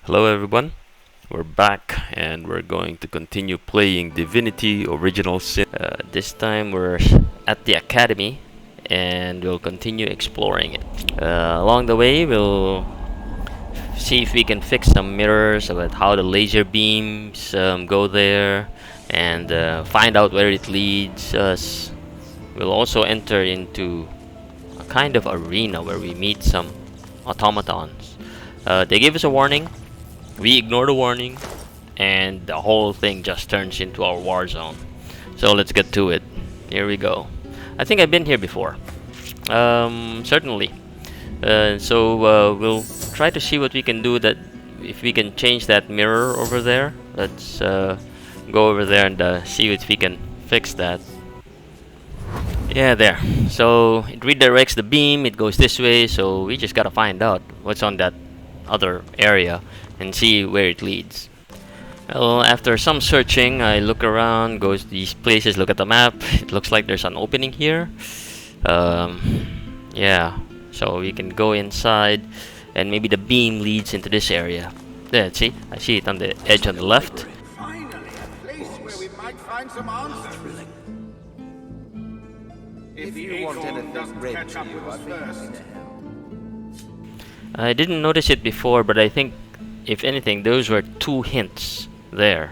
Hello everyone, we're back and we're going to continue playing Divinity Original Sin. This time we're at the Academy and we'll continue exploring it. Along the way we'll see if we can fix some mirrors about how the laser beams go there and find out where it leads us. We'll also enter into a kind of arena where we meet some automatons. They gave us a warning. We ignore the warning, and the whole thing just turns into our war zone. So let's get to it. Here we go. I think I've been here before. Certainly. We'll try to see what we can do. That if we can change that mirror over there. Let's go over there and see if we can fix that. Yeah, there. So it redirects the beam. It goes this way. So we just gotta find out what's on that other area and see where it leads. Well, after some searching, I look around, go to these places, look at the map. It looks like there's an opening here. Yeah, so we can go inside, and maybe the beam leads into this area. There, see? I see it on the edge on the left. Finally, a place where we might find some answers. If you want anything red to you, I'd be happy to help. I didn't notice it before, but I think, if anything, those were two hints there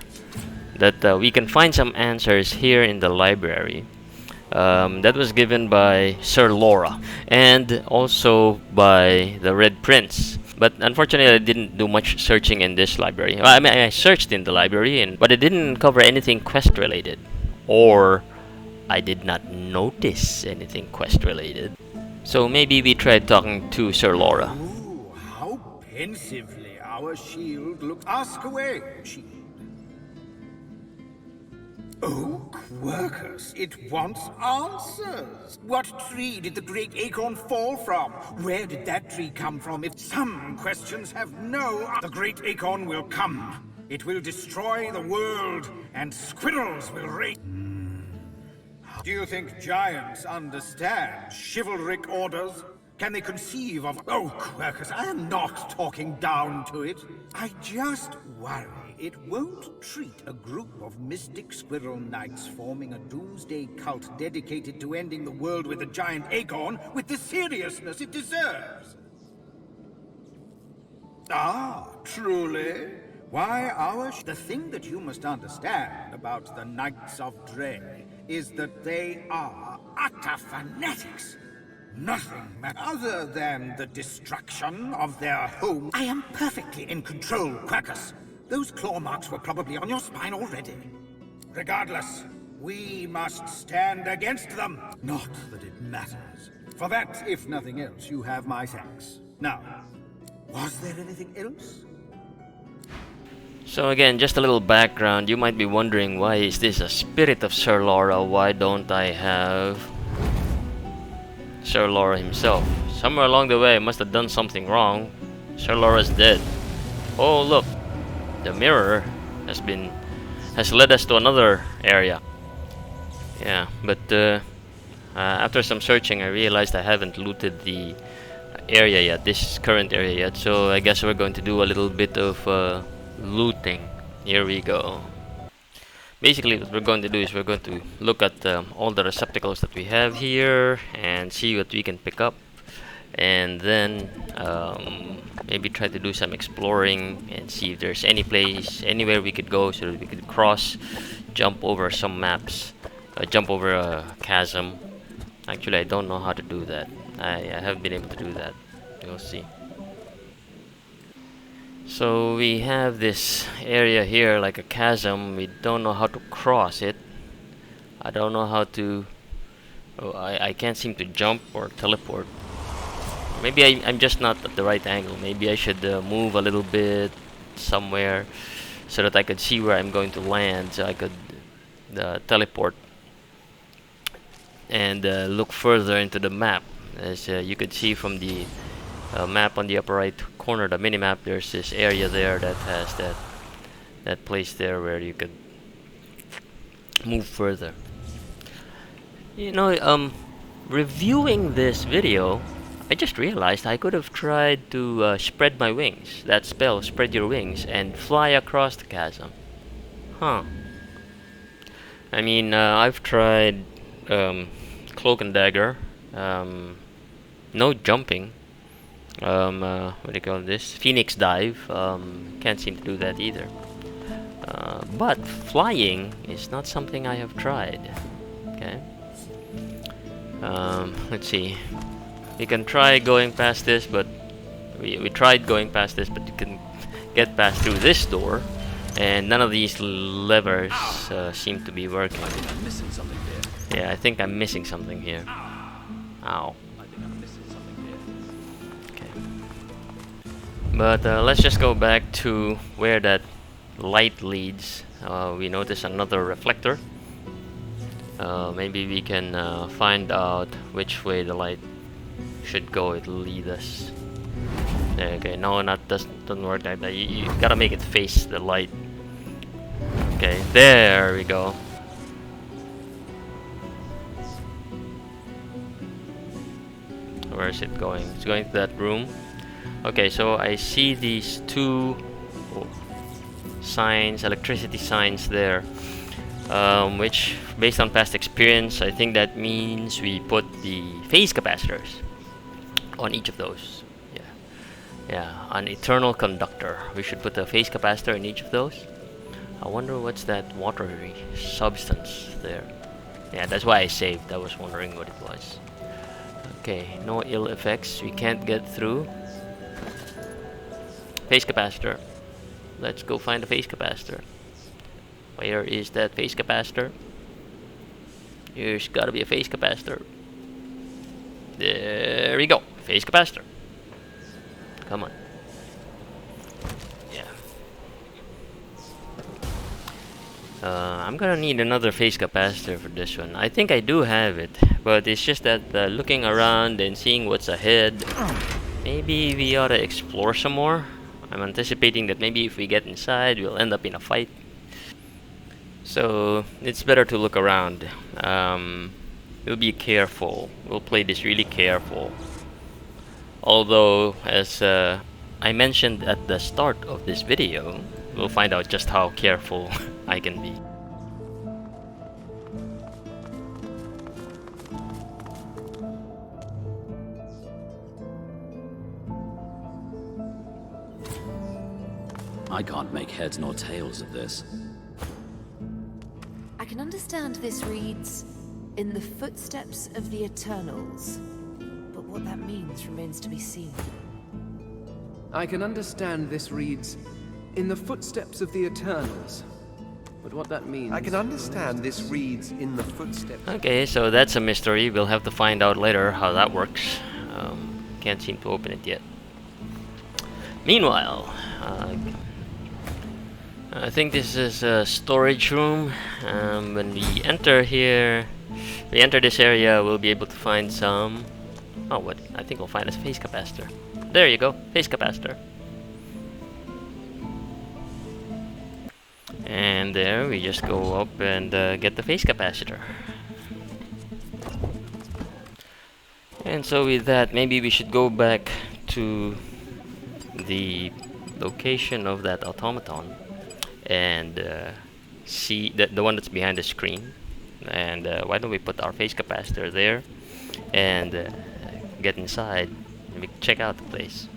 that we can find some answers here in the library. That was given by Sir Laura and also by the Red Prince. But unfortunately, I didn't do much searching in this library. Well, I mean, I searched in the library, but it didn't cover anything quest related, or I did not notice anything quest related. So maybe we tried talking to Sir Laura. How pensively our shield looks. Ask away, shield. Oh, Quercus, it wants answers. What tree did the great acorn fall from? Where did that tree come from? If some questions have no... The great acorn will come. It will destroy the world, and squirrels will reign. Do you think giants understand chivalric orders? Can they conceive of... Oh, Quercus, I am not talking down to it. I just worry it won't treat a group of mystic squirrel knights forming a doomsday cult dedicated to ending the world with a giant acorn with the seriousness it deserves. Ah, truly? Why, the thing that you must understand about the Knights of Dre is that they are utter fanatics. Nothing other than the destruction of their home. I am perfectly in control, Quercus. Those claw marks were probably on your spine already. Regardless, we must stand against them. Not that it matters. For that, if nothing else, you have my thanks. Now, was there anything else? So again, just a little background. You might be wondering, why is this a spirit of Sir Laura? Why don't I have Sir Laura himself? Somewhere along the way I must have done something wrong. Sir Laura's dead. Oh look, the mirror has led us to another area. Yeah, but after some searching I realized I haven't looted the area yet, this current area yet, so I guess we're going to do a little bit of looting. Here we go. Basically what we're going to do is we're going to look at all the receptacles that we have here and see what we can pick up, and then maybe try to do some exploring and see if there's any place, anywhere we could go so that we could cross, jump over some maps, jump over a chasm. Actually, I don't know how to do that. I haven't been able to do that. You'll see. So we have this area here like a chasm. We don't know how to cross it. I don't know how to... Oh, I can't seem to jump or teleport. Maybe I'm just not at the right angle. Maybe I should move a little bit somewhere so that I could see where I'm going to land, so I could teleport and look further into the map. As you could see from the map on the upper right corner, the mini map, there's this area there that has that place there where you could move further. You know, reviewing this video, I just realized I could have tried to spread my wings. That spell, spread your wings, and fly across the chasm. Huh. I mean, I've tried cloak and dagger. No jumping. What do you call this? Phoenix dive. Can't seem to do that either. But flying is not something I have tried. Okay. Let's see. We can try going past this, but we tried going past this, but you can get past through this door, and none of these levers seem to be working. I think I'm missing something here. Yeah, I think I'm missing something here. Ow. I think I'm missing something here. Okay. But let's just go back to where that light leads. We notice another reflector. Maybe we can find out which way the light should go. It'll lead us. Okay, no, doesn't work like that. You gotta make it face the light. Okay, there we go. Where is it going? It's going to that room. Okay, so I see these two signs, electricity signs there, which, based on past experience, I think that means we put the phase capacitors on each of those. Yeah, an eternal conductor. We should put a phase capacitor in each of those. I wonder what's that watery substance there. Yeah, that's why I saved. I was wondering what it was. Okay, no ill effects. We can't get through. Phase capacitor. Let's go find the phase capacitor. Where is that phase capacitor? There's gotta be a phase capacitor. There we go. Phase capacitor. Come on. Yeah. I'm gonna need another phase capacitor for this one. I think I do have it, but it's just that looking around and seeing what's ahead, maybe we ought to explore some more. I'm anticipating that maybe if we get inside, we'll end up in a fight. So it's better to look around. We'll be careful. We'll play this really careful. Although, as I mentioned at the start of this video, we'll find out just how careful I can be. I can't make heads nor tails of this. I can understand this reads, "In the footsteps of the Eternals." But what that means remains to be seen. I can understand this reads, "In the footsteps of the Eternals." But what that means... I can understand this reads, "In the footsteps." Okay, so that's a mystery. We'll have to find out later how that works. Can't seem to open it yet. Meanwhile, I think this is a storage room. When we enter here, we enter this area, we'll be able to find some... Oh, what? I think we'll find a phase capacitor. There you go, phase capacitor. And there, we just go up and get the phase capacitor. And so with that, maybe we should go back to the location of that automaton and see the one that's behind the screen. And why don't we put our phase capacitor there and get inside and we check out the place.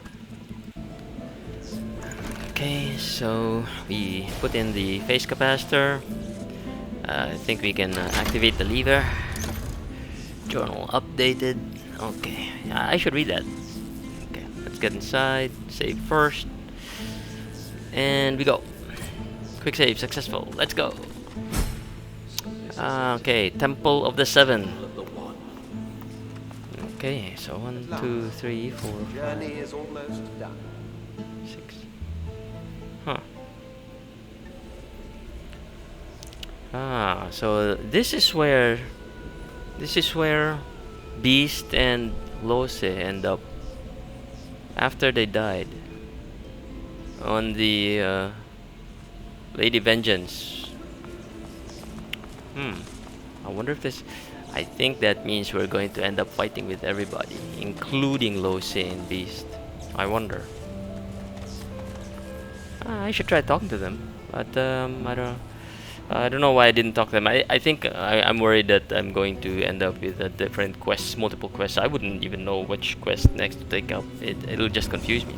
Okay, so we put in the phase capacitor. I think we can activate the lever. Journal updated. Okay, I should read that. Okay, let's get inside. Save first. And we go. Quick save successful. Let's go. Okay, Temple of the Seven. Okay, so 1, 2, 3, 4, 5, Journey is almost done. 6. Huh. So this is where Beast and Lose end up after they died on the Lady Vengeance. I wonder if this... I think that means we're going to end up fighting with everybody, including Losane Beast. I wonder. I should try talking to them, but I don't know why I didn't talk to them. I think I'm worried that I'm going to end up with a different quests, multiple quests. I wouldn't even know which quest next to take up. It'll just confuse me.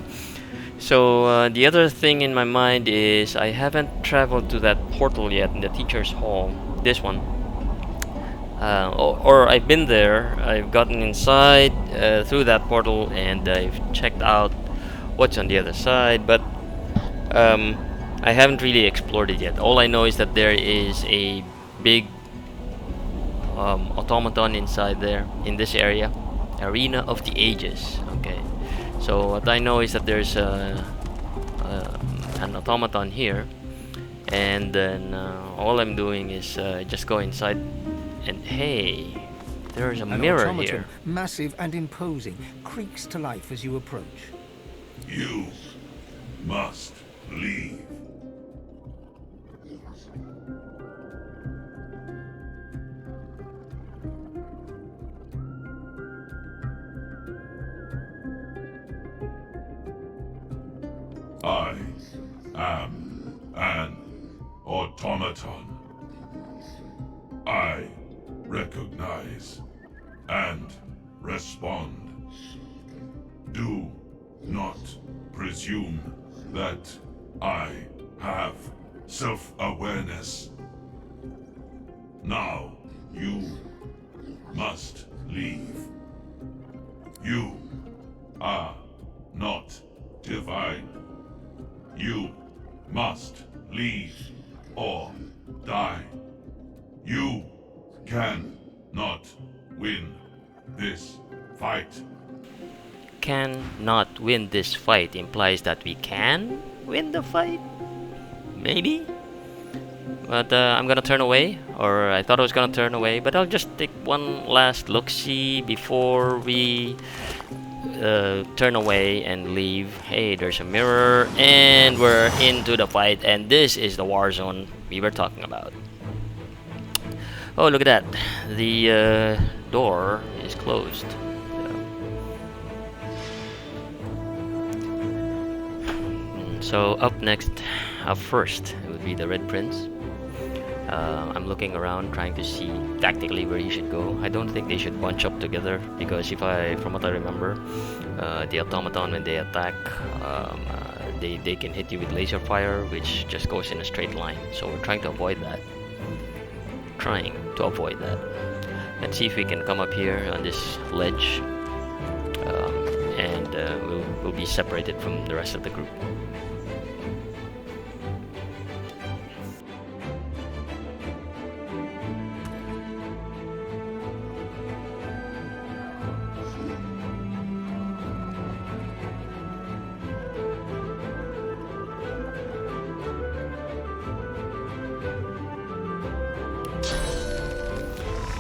So the other thing in my mind is I haven't traveled to that portal yet in the teacher's hall. This one. Or I've been there. I've gotten inside through that portal and I've checked out what's on the other side, but I haven't really explored it yet. All I know is that there is a big automaton inside there in this area, Arena of the Ages. Okay, so what I know is that there's an automaton here, and then all I'm doing is just go inside, and hey, there's a mirror automaton, here. massive and imposing, creaks to life as you approach. You must leave. I am an automaton. I recognize and respond. Do not presume that I have self-awareness. Now you must leave. You are not divine. You must leave or die. You can not win this fight. Cannot win this fight implies that we can win the fight? Maybe? But I'm gonna turn away, or I thought I was gonna turn away, but I'll just take one last look-see before we turn away and leave. Hey, there's a mirror, and we're into the fight, and this is the war zone we were talking about. Oh, look at that. The door is closed. So up next, up first, it would be the Red Prince. I'm looking around trying to see tactically where he should go. I don't think they should bunch up together because from what I remember, the automaton when they attack, they can hit you with laser fire, which just goes in a straight line. So we're trying to avoid that. Let's see if we can come up here on this ledge, and we'll be separated from the rest of the group.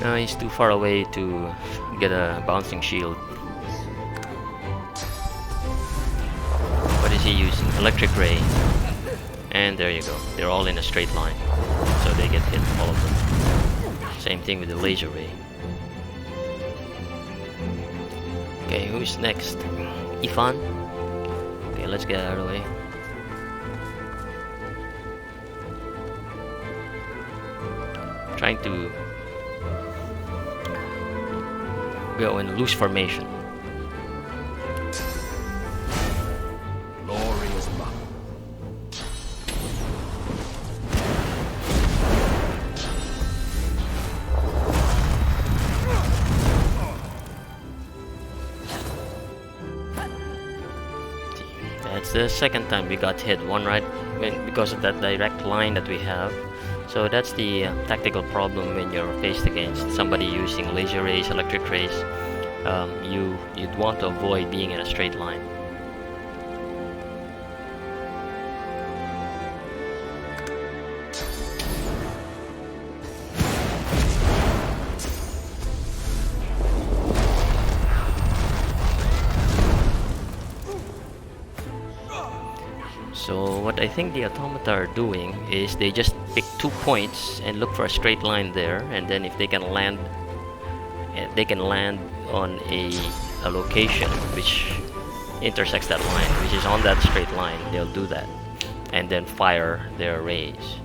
No, he's too far away to get a bouncing shield. What is he using? Electric ray. And there you go. They're all in a straight line. So they get hit, all of them. Same thing with the laser ray. Okay, who's next? Ifan? Okay, let's get out of the way. Trying to go in loose formation. Glorious luck. That's the second time we got hit. One right because of that direct line that we have. So that's the tactical problem when you're faced against somebody using laser rays, electric rays. You'd want to avoid being in a straight line. So what I think the automata are doing is they just pick 2 points and look for a straight line there, and then if they can land and they can land on a location which intersects that line, which is on that straight line. They'll do that and then fire their rays.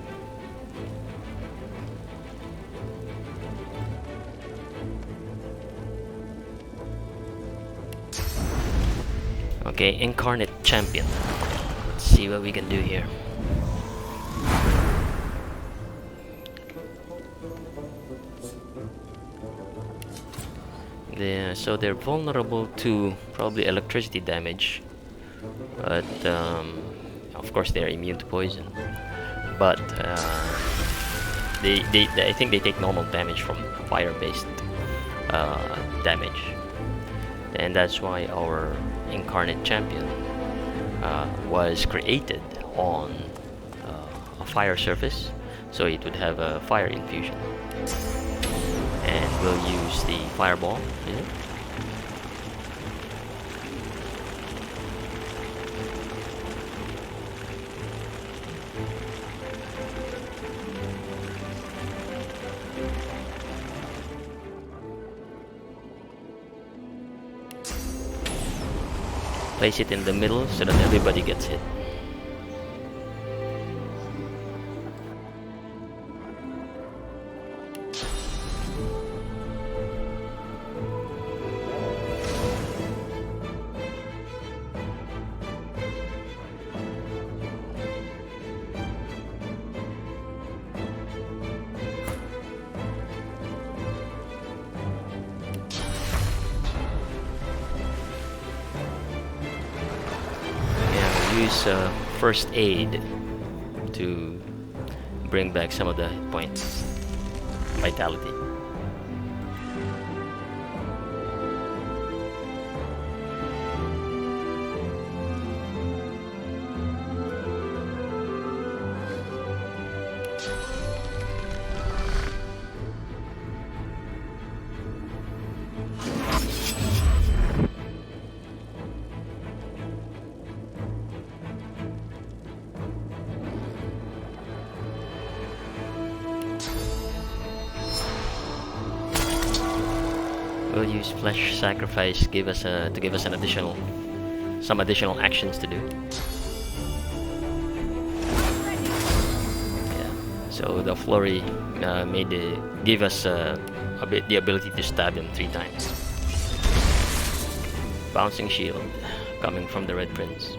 Okay, Incarnate Champion. Let's see what we can do here. So they're vulnerable to probably electricity damage, but of course they're immune to poison. But I think they take normal damage from fire-based damage, and that's why our Incarnate Champion was created on a fire surface, so it would have a fire infusion. And we'll use the fireball here. Place it in the middle so that everybody gets hit. Use first aid to bring back some of the hit points, vitality. We'll use flesh sacrifice to give us some additional actions to do. Yeah. So the flurry give us the ability to stab him 3 times. Bouncing shield coming from the Red Prince.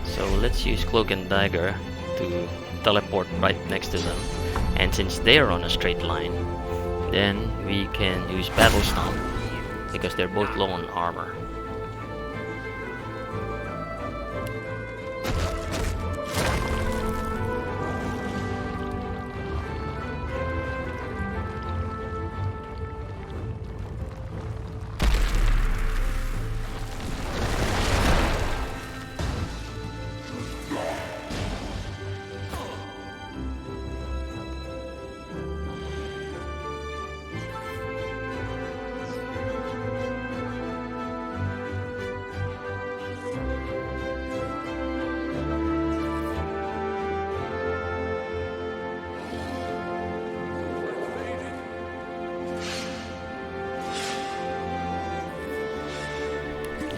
So let's use Cloak and Dagger to teleport right next to them, and since they're on a straight line, then we can use Battle Stomp because they're both low on armor.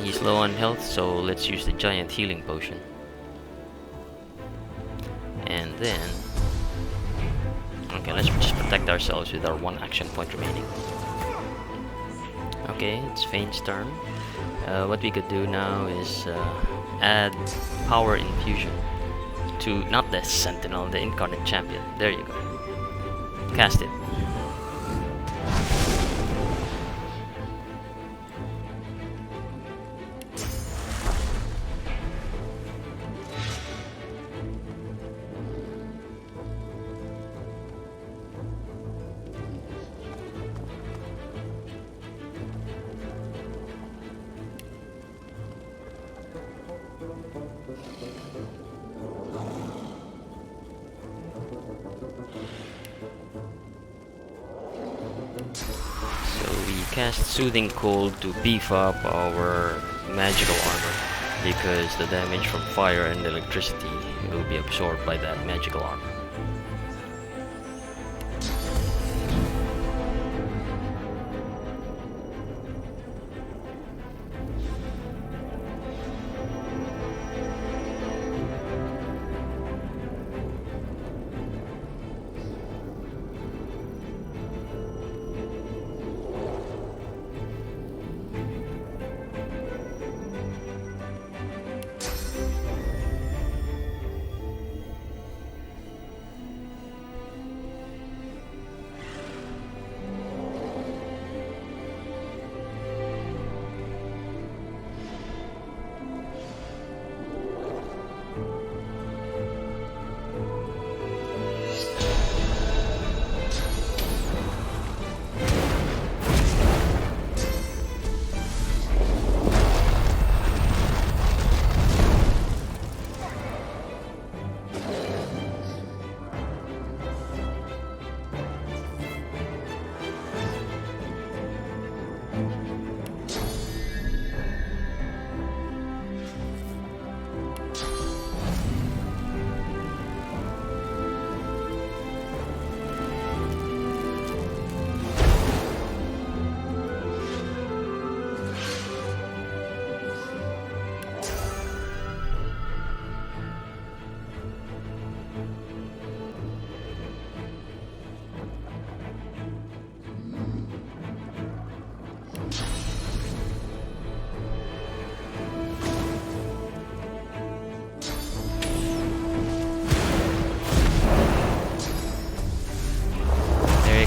He's low on health, so let's use the giant healing potion. And then... okay, let's just protect ourselves with our 1 action point remaining. Okay, it's Faint's turn. What we could do now is add power infusion to, not the Sentinel, the Incarnate Champion. There you go. Cast it. So we cast Soothing Cold to beef up our magical armor, because the damage from fire and electricity will be absorbed by that magical armor.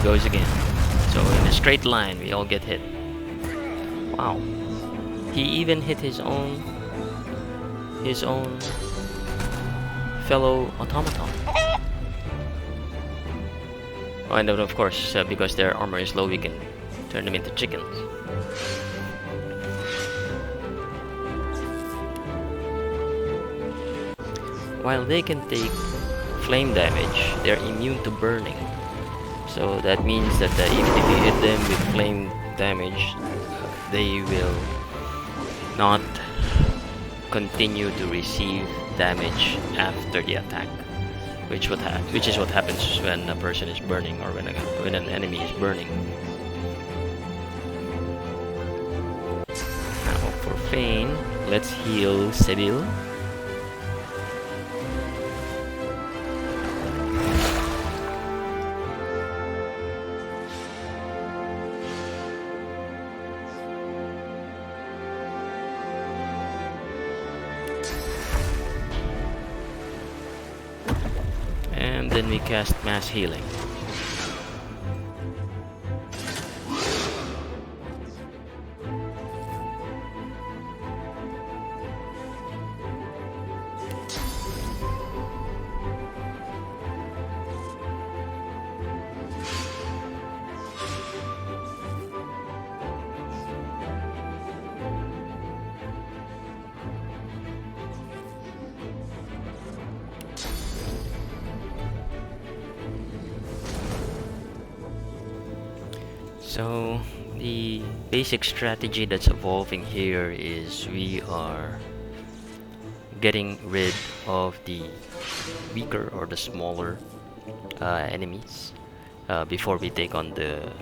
Goes again. So in a straight line, we all get hit. Wow. He even hit his own fellow automaton. Oh, and then of course, because their armor is low, we can turn them into chickens. While they can take flame damage, they're immune to burning. So that means that if you hit them with flame damage, they will not continue to receive damage after the attack, which is what happens when a person is burning, or when an enemy is burning. Now for Fane, let's heal Sebil. Then we cast Mass Healing. So the basic strategy that's evolving here is we are getting rid of the weaker or the smaller enemies before we take on the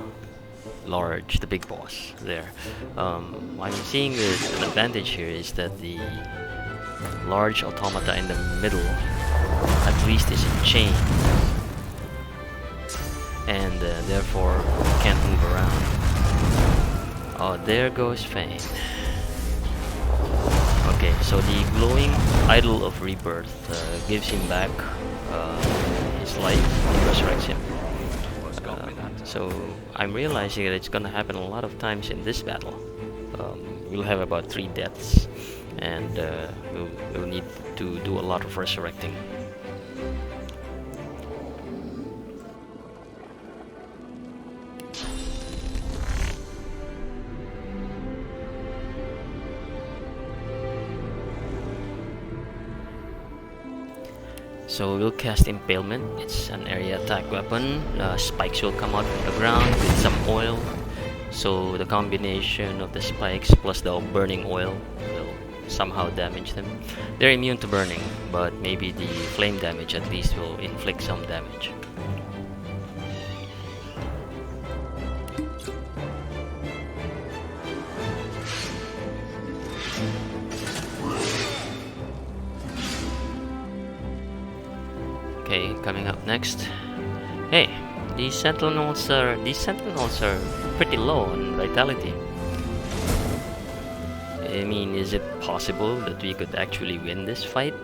big boss there. I'm seeing an advantage here is that the large automata in the middle at least is in chain, and therefore can't move around. Oh, there goes Fane. Okay, so the glowing idol of rebirth gives him back his life and resurrects him. So I'm realizing that it's gonna happen a lot of times in this battle. We'll have about 3 deaths, and we'll need to do a lot of resurrecting. So we'll cast Impalement. It's an area attack weapon. Spikes will come out from the ground with some oil. So the combination of the spikes plus the burning oil will somehow damage them. They're immune to burning, but maybe the flame damage at least will inflict some damage. Okay, coming up next. Hey, these sentinels are pretty low on vitality. I mean, is it possible that we could actually win this fight?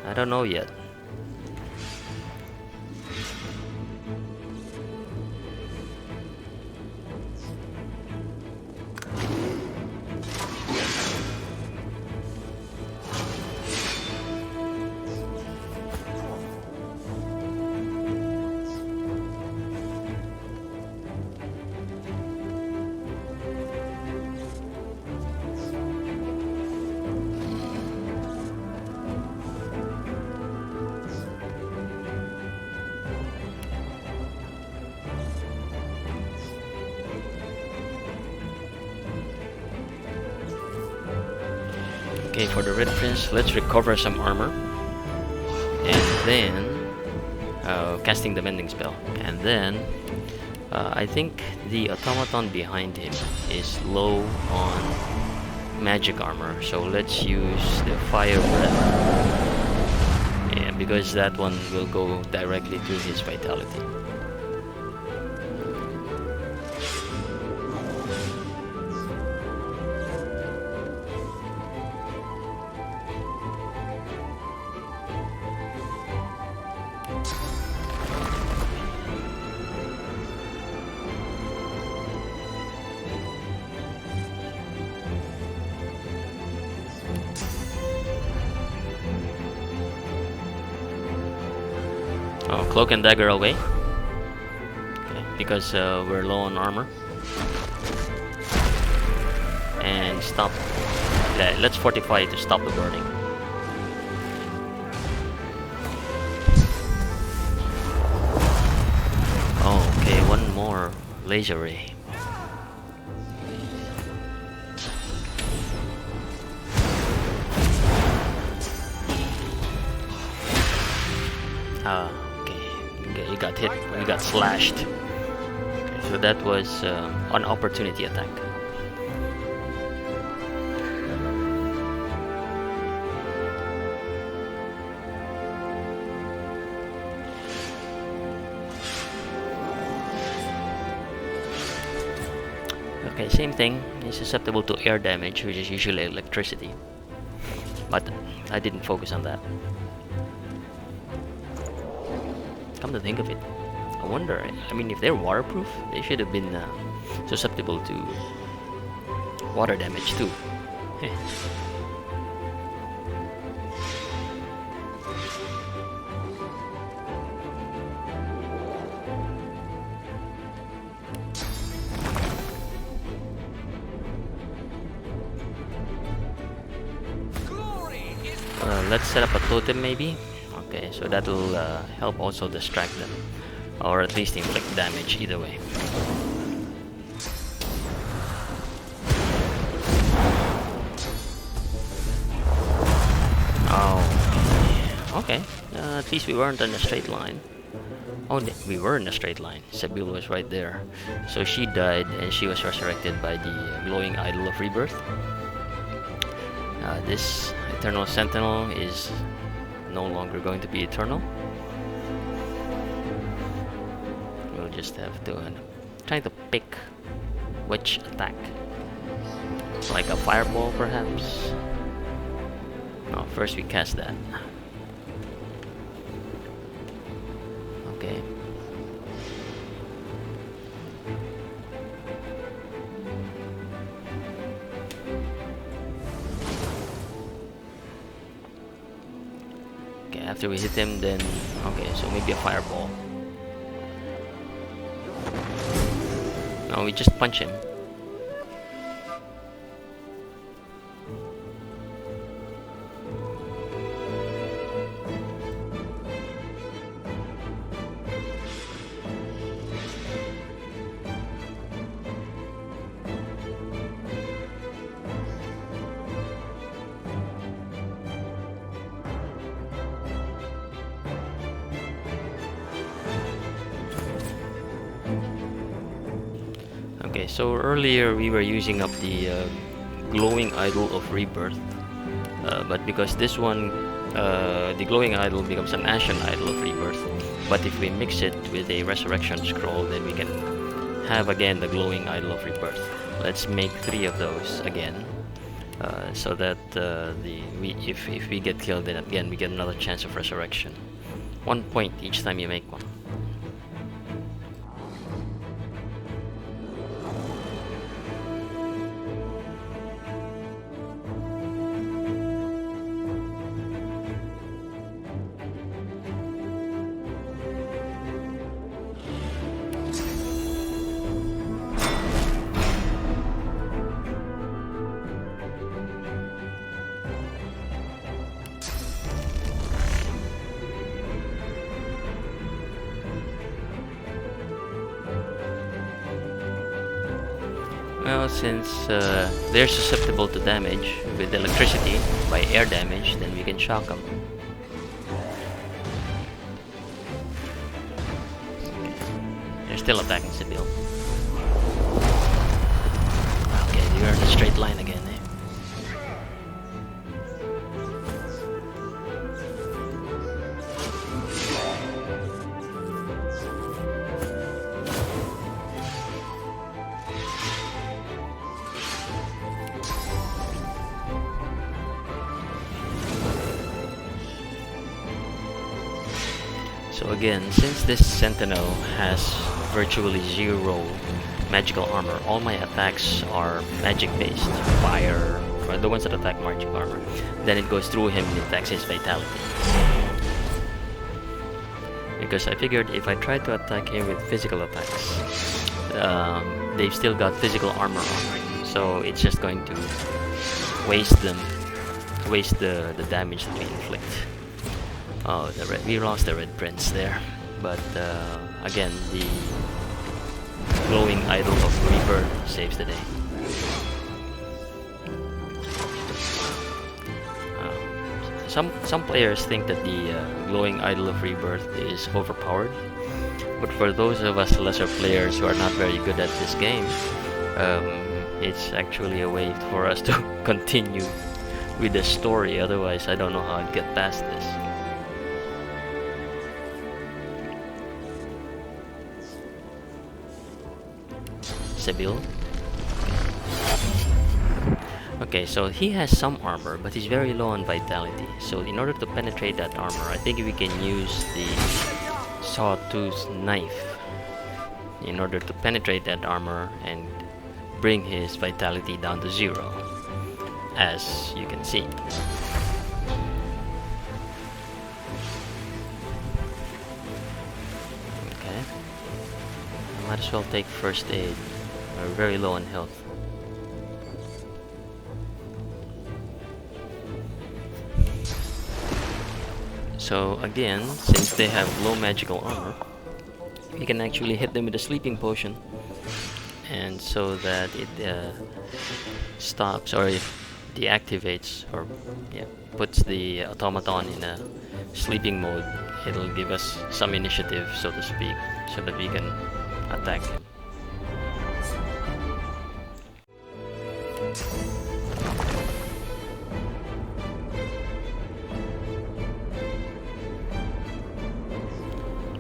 I don't know yet. Okay, for the Red Prince, let's recover some armor. And then, casting the Mending spell. And then, I think the automaton behind him is low on magic armor. So let's use the Fire Breath. Yeah, because that one will go directly to his vitality. Oh, Cloak and Dagger away. Okay, because we're low on armor. And stop. Yeah, let's fortify to stop the burning. Oh, okay, one more laser ray. Okay, you got hit, you got slashed. Okay, so that was an opportunity attack. Okay, same thing. He's susceptible to air damage, which is usually electricity. But I didn't focus on that. Come to think of it, I wonder, I mean, if they're waterproof, they should have been susceptible to water damage too. Let's set up a totem maybe. Okay, so that will help also distract them, or at least inflict damage either way. Oh, okay. At least we weren't in a straight line. Oh, we were in a straight line. Sebille was right there. So she died and she was resurrected by the glowing idol of rebirth. This Eternal Sentinel is no longer going to be eternal. We'll just have to try to pick which attack. Like a fireball perhaps. No, first we cast that. Okay. After we hit him, then okay, so maybe a fireball. No, we just punch him. So earlier we were using up the glowing idol of rebirth, but because this one, the glowing idol becomes an ashen idol of rebirth. But if we mix it with a resurrection scroll, then we can have again the glowing idol of rebirth. Let's make 3 of those again, so that if we get killed, then again we get another chance of resurrection. 1 point each time you make one. Well, since they're susceptible to damage with electricity by air damage, then we can shock them. They're still attacking Sibyl. Okay, you're in a straight line again, eh? So again, since this Sentinel has virtually 0 magical armor, all my attacks are magic based, fire, or the ones that attack magic armor. Then it goes through him and attacks his vitality. Because I figured if I try to attack him with physical attacks, they've still got physical armor on, so it's just going to waste the damage that we inflict. Oh, we lost the Red Prince there, but again, the glowing idol of rebirth saves the day. Some players think that the glowing idol of rebirth is overpowered, but for those of us lesser players who are not very good at this game, it's actually a way for us to continue with the story. Otherwise, I don't know how I'd get past this. Sibyl. Okay, so he has some armor, but he's very low on vitality. So in order to penetrate that armor, I think we can use the sawtooth knife in order to penetrate that armor and bring his vitality down to 0, as you can see. Okay, might as well take first aid. We're very low on health. So again, since they have low magical armor, we can actually hit them with a sleeping potion, and so that it stops or deactivates or puts the automaton in a sleeping mode. It'll give us some initiative, so to speak, so that we can attack him.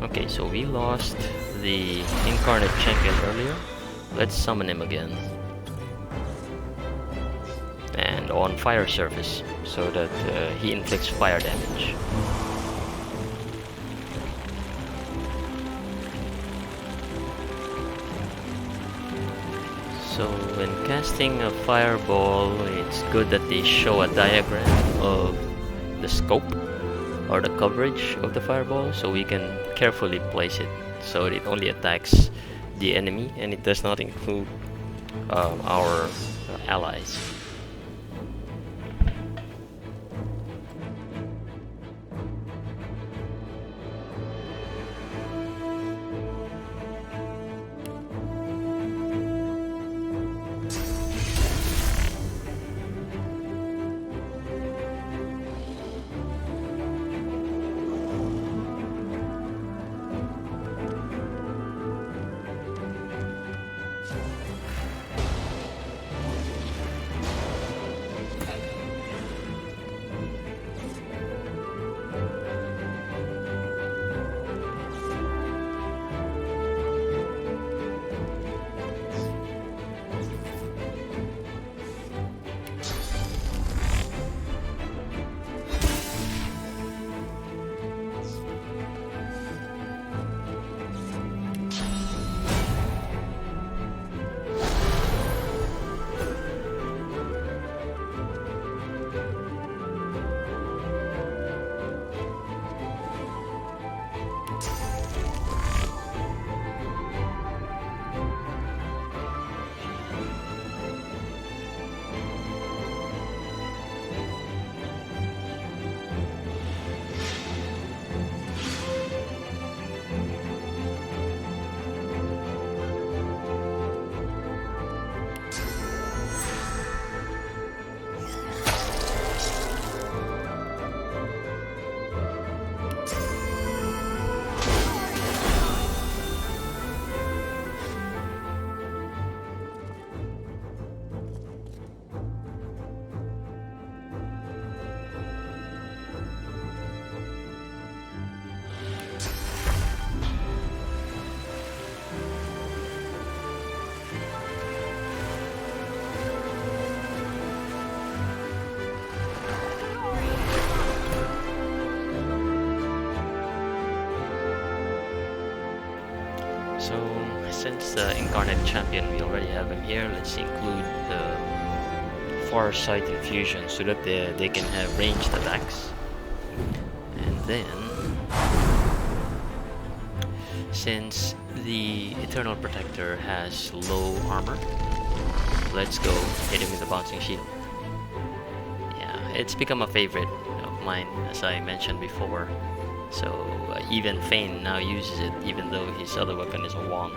Okay, so we lost the incarnate champion earlier. Let's summon him again. And on fire surface, so that he inflicts fire damage. So when casting a fireball, it's good that they show a diagram of the scope or the coverage of the fireball, so we can carefully place it so it only attacks the enemy and it does not include our allies. since the Incarnate Champion, we already have him here, let's include the Farsight Infusion so that they can have ranged attacks. And then, since the Eternal Protector has low armor, let's go hit him with the Bouncing Shield. Yeah, it's become a favorite of mine, as I mentioned before. So even Fane now uses it, even though his other weapon is a wand.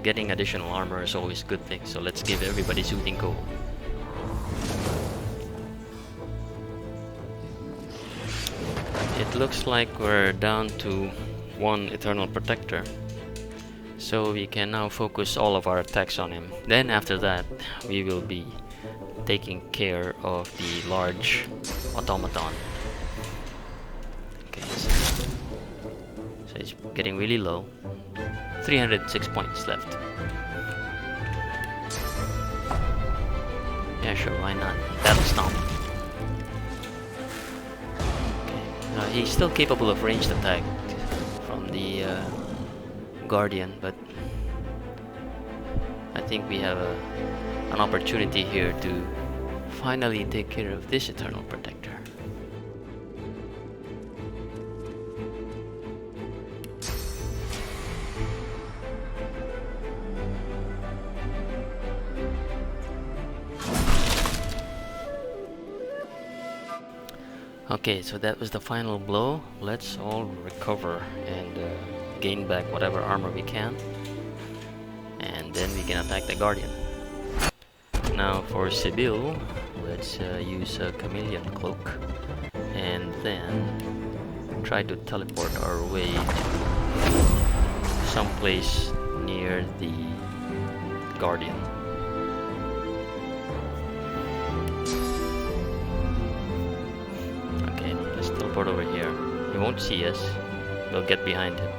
Getting additional armor is always a good thing, so let's give everybody Soothing Coal. It looks like we're down to one Eternal Protector, so we can now focus all of our attacks on him. Then after that, we will be taking care of the large automaton. Okay, so it's getting really low. 306 points left. Yeah, sure, why not? Battle Stomp. Okay. He's still capable of ranged attack from the Guardian, but I think we have an opportunity here to finally take care of this Eternal Protector. Okay, so that was the final blow. Let's all recover and gain back whatever armor we can, and then we can attack the Guardian. Now for Sibyl, let's use a Chameleon Cloak and then try to teleport our way to someplace near the Guardian. Okay, let's teleport over here. He won't see us. We'll get behind him.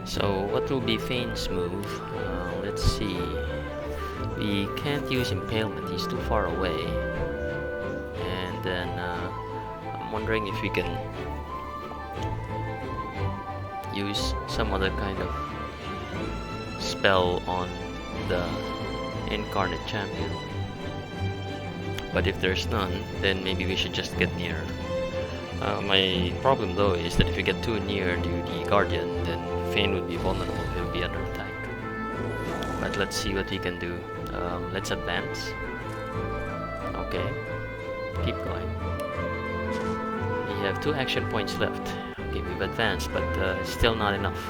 So what will be Fane's move? Let's see. We can't use Impalement, he's too far away. And then I'm wondering if we can use some other kind of spell on the Incarnate Champion. But if there's none, then maybe we should just get near. My problem though is that if we get too near to the Guardian, then Fane would be vulnerable, he will be under attack. But let's see what we can do. Let's advance. Okay, keep going. We have 2 action points left. Okay, we've advanced, but still not enough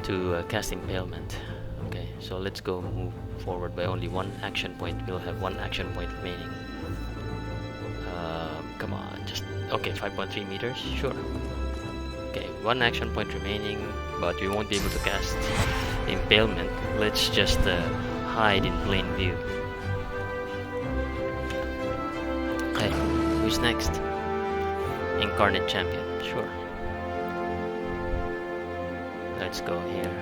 to cast Impalement. Okay, so let's go move forward by only 1 action point. We'll have 1 action point remaining. Come on, just... Okay, 5.3 meters, sure. Okay, 1 action point remaining, but we won't be able to cast Impalement. Let's just hide in plain view. Okay, who's next? Incarnate Champion, sure. Let's go here.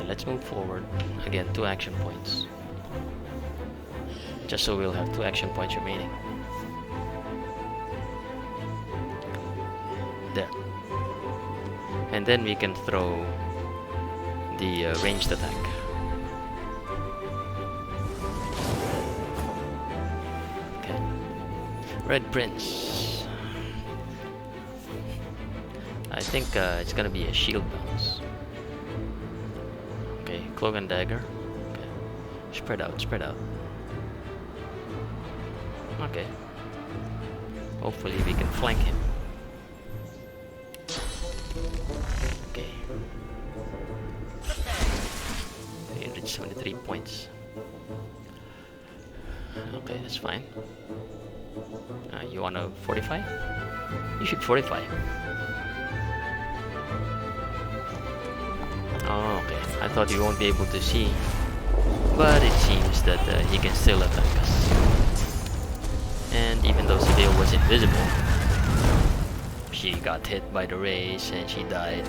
Let's move forward. Again, 2 action points. Just so we'll have 2 action points remaining. There. And then we can throw the ranged attack. Okay. Red Prince. I think it's gonna be a shield bounce. Okay, cloak and dagger. Okay, spread out, spread out. Okay. Hopefully we can flank him. Okay. 373 points. Okay, that's fine. You wanna fortify? You should fortify. Oh, okay. I thought you won't be able to see, but it seems that he can still attack us. And even though Cedeo was invisible, she got hit by the rays and she died.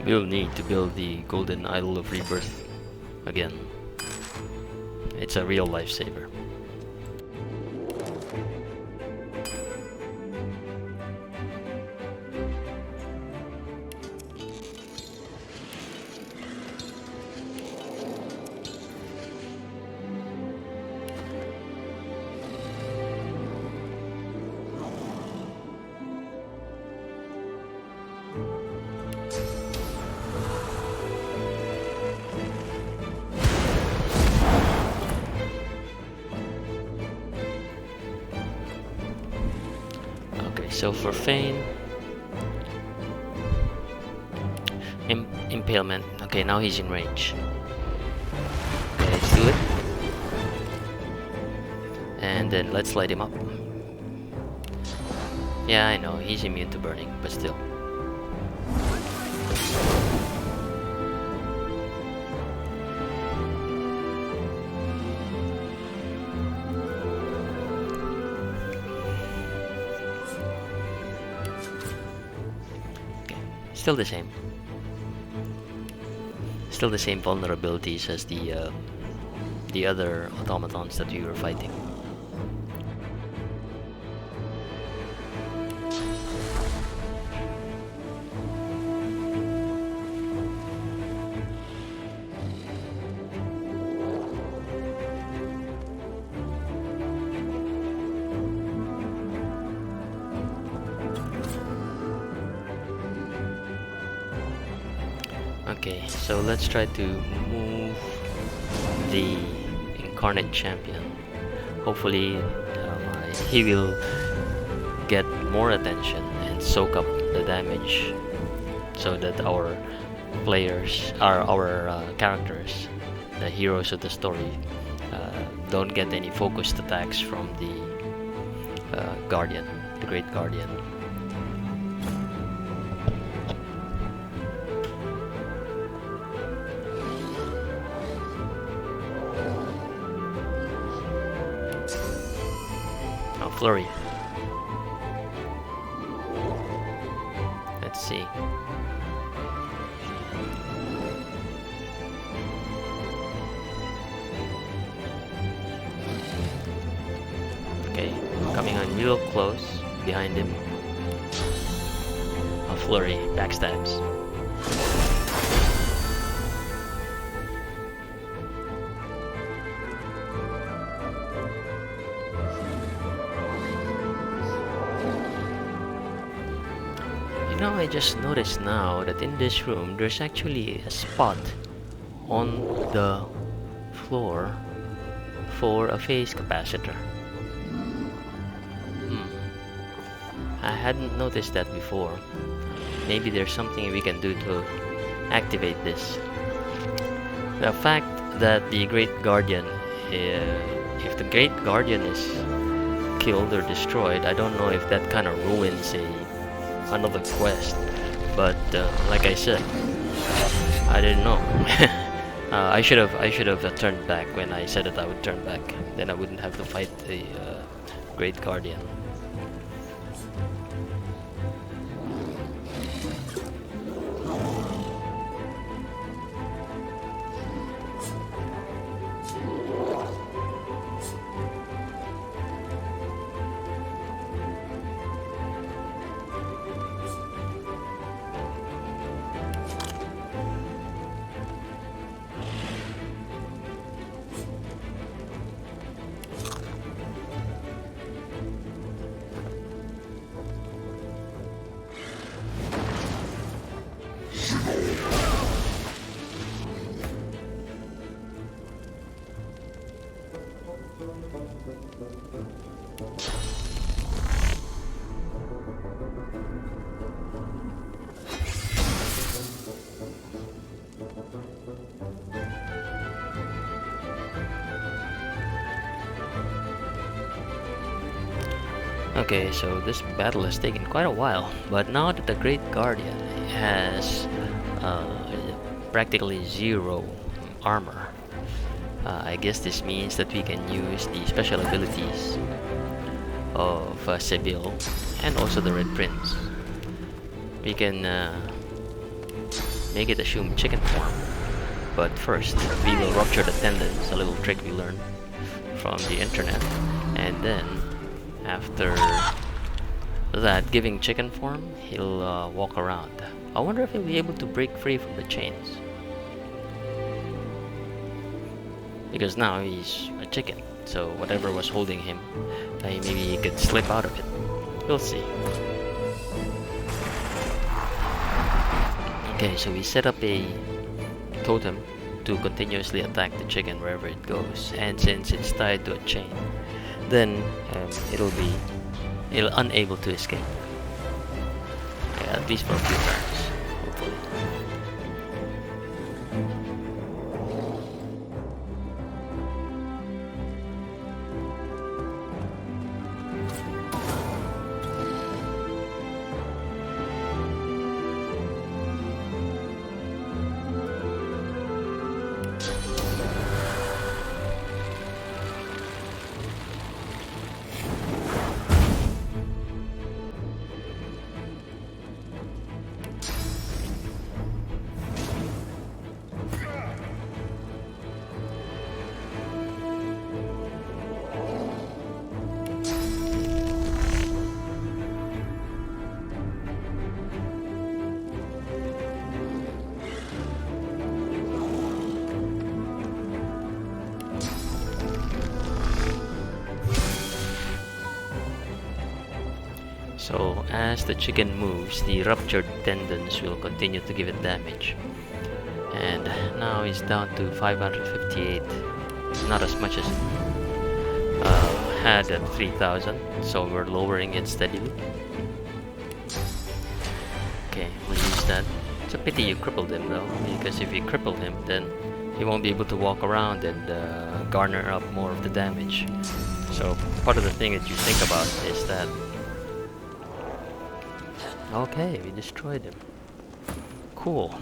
We'll need to build the Golden Idol of Rebirth again. It's a real lifesaver. So for Fane, Impalement. Okay, now he's in range. Okay, let's do it. And then let's light him up. Yeah, I know, he's immune to burning, but still. Still the same. Still the same vulnerabilities as the other automatons that we were fighting. Okay, so let's try to move the Incarnate Champion. Hopefully he will get more attention and soak up the damage so that our players, our characters, the heroes of the story, don't get any focused attacks from the Guardian, the Great Guardian. Flurry. Let's see. Okay, coming on real close behind him. A flurry, backstabs. Now I just noticed now that in this room there's actually a spot on the floor for a phase capacitor. I hadn't noticed that before. Maybe there's something we can do to activate this. The fact that the Great Guardian, if the Great Guardian is killed or destroyed, I don't know if that kind of ruins another quest, but like I said, I didn't know. I should have turned back when I said that I would turn back. Then I wouldn't have to fight the Great Guardian. Okay, so this battle has taken quite a while, but now that the Great Guardian has practically zero armor, I guess this means that we can use the special abilities of Seville and also the Red Prince. We can make it assume chicken form, but first we will rupture the tendons, a little trick we learned from the internet, and then after that, giving chicken form, he'll walk around. I wonder if he'll be able to break free from the chains, because now he's a chicken, so whatever was holding him, maybe he could slip out of it. We'll see. Okay, so we set up a totem to continuously attack the chicken wherever it goes, and since it's tied to a chain, then it'll be unable to escape. Yeah, at least for a few turns, hopefully. So as the chicken moves, the ruptured tendons will continue to give it damage. And now he's down to 558. Not as much as had at 3000, so we're lowering it steadily. Okay, we'll use that. It's a pity you crippled him though, because if you crippled him, then he won't be able to walk around and garner up more of the damage. So part of the thing that you think about is that, okay, we destroyed him. Cool.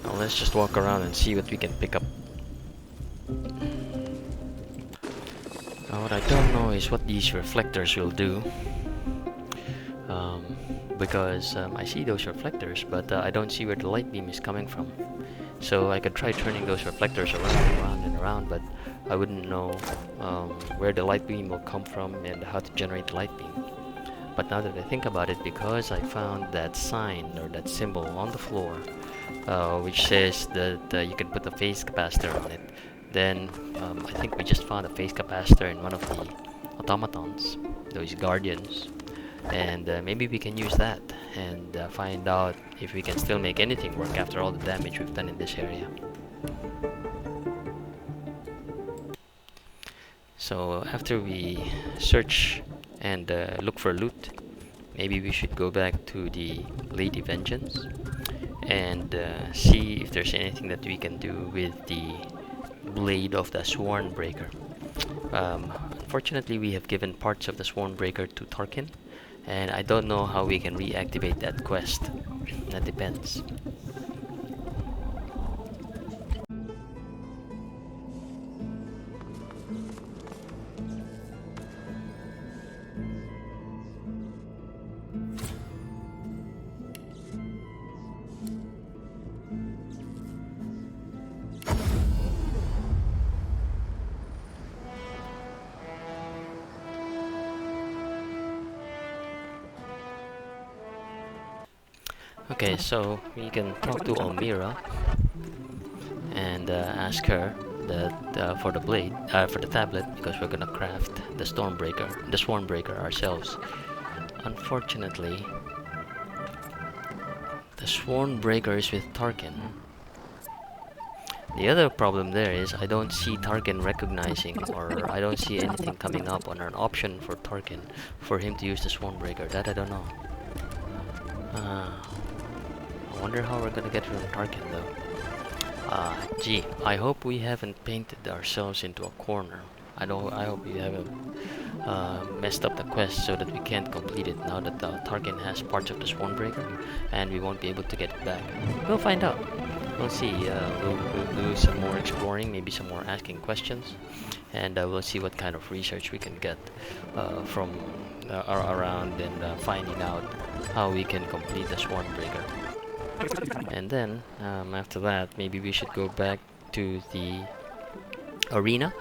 Now let's just walk around and see what we can pick up. Now what I don't know is what these reflectors will do. Because I see those reflectors, but I don't see where the light beam is coming from. So I could try turning those reflectors around and around and around, but I wouldn't know where the light beam will come from and how to generate the light beam. But now that I think about it, because I found that sign or that symbol on the floor, which says that you can put a phase capacitor on it, then I think we just found a phase capacitor in one of the automatons, those guardians, and maybe we can use that and find out if we can still make anything work after all the damage we've done in this area. So after we search and look for loot, maybe we should go back to the Lady Vengeance and see if there's anything that we can do with the blade of the Sworn Breaker. Unfortunately, we have given parts of the Sworn Breaker to Tarkin, and I don't know how we can reactivate that quest. That depends. Okay, so we can talk to Omira and ask her that for the blade, for the tablet, because we're gonna craft the Swornbreaker ourselves. Unfortunately, the Swornbreaker is with Tarkin. The other problem there is I don't see Tarkin recognizing, or I don't see anything coming up on an option for Tarkin for him to use the Swarmbreaker. That I don't know. I wonder how we're gonna get rid of Tarkin though. Gee, I hope we haven't painted ourselves into a corner. I hope we haven't messed up the quest so that we can't complete it now that Tarkin has parts of the Swarmbreaker and we won't be able to get it back. We'll find out. We'll see. We'll do some more exploring, maybe some more asking questions, and we'll see what kind of research we can get from around and finding out how we can complete the Swarmbreaker. And then after that, maybe we should go back to the arena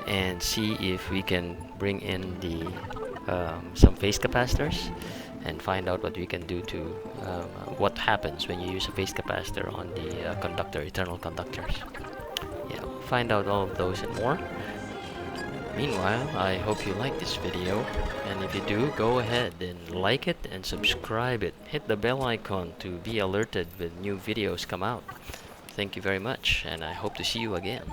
and see if we can bring in the some phase capacitors and find out what we can do to what happens when you use a phase capacitor on the conductor, eternal conductors. Yeah, find out all of those and more. Meanwhile, I hope you like this video, and if you do, go ahead and like it and subscribe it. Hit the bell icon to be alerted when new videos come out. Thank you very much, and I hope to see you again.